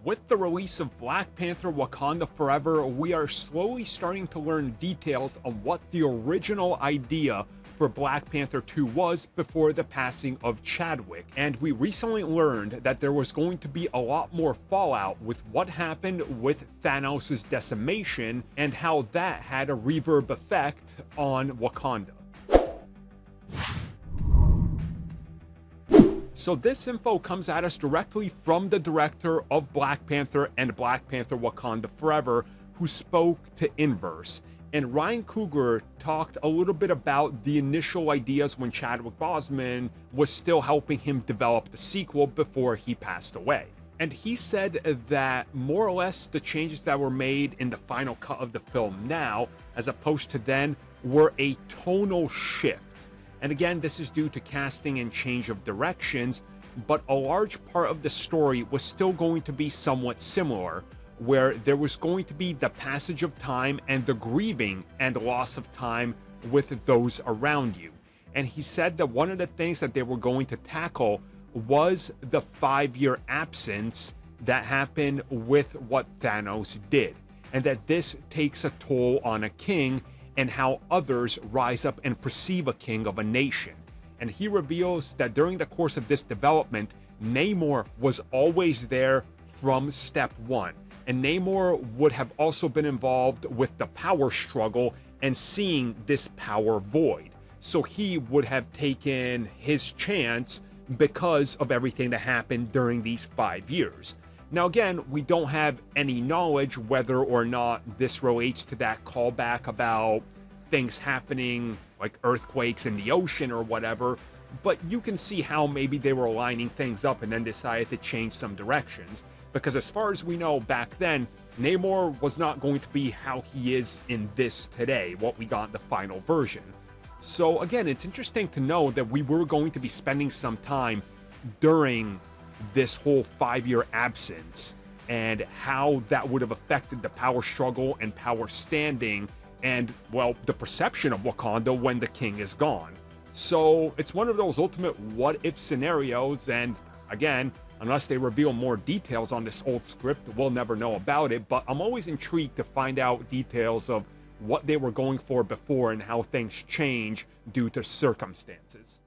With the release of Black Panther: Wakanda Forever, we are slowly starting to learn details on what the original idea for Black Panther 2 was before the passing of Chadwick. And we recently learned that there was going to be a lot more fallout with what happened with Thanos' decimation and how that had a reverb effect on Wakanda. So this info comes at us directly from the director of Black Panther and Black Panther: Wakanda Forever, who spoke to Inverse. And Ryan Coogler talked a little bit about the initial ideas when Chadwick Boseman was still helping him develop the sequel before he passed away. And he said that more or less the changes that were made in the final cut of the film now, as opposed to then, were a tonal shift. And again, this is due to casting and change of directions, but a large part of the story was still going to be somewhat similar, where there was going to be the passage of time and the grieving and loss of time with those around you. And he said that one of the things that they were going to tackle was the 5-year absence that happened with what Thanos did, and that this takes a toll on a king and how others rise up and perceive a king of a nation. And he reveals that during the course of this development, Namor was always there from step one. And Namor would have also been involved with the power struggle and seeing this power void. So he would have taken his chance because of everything that happened during these 5 years. Now again, we don't have any knowledge whether or not this relates to that callback about things happening like earthquakes in the ocean or whatever, but you can see how maybe they were lining things up and then decided to change some directions. Because as far as we know back then, Namor was not going to be how he is in this today, what we got in the final version. So again, it's interesting to know that we were going to be spending some time during this whole 5-year absence and how that would have affected the power struggle and power standing and, well, the perception of Wakanda when the king is gone. So it's one of those ultimate what-if scenarios, and again, unless they reveal more details on this old script, we'll never know about it, but I'm always intrigued to find out details of what they were going for before and how things change due to circumstances.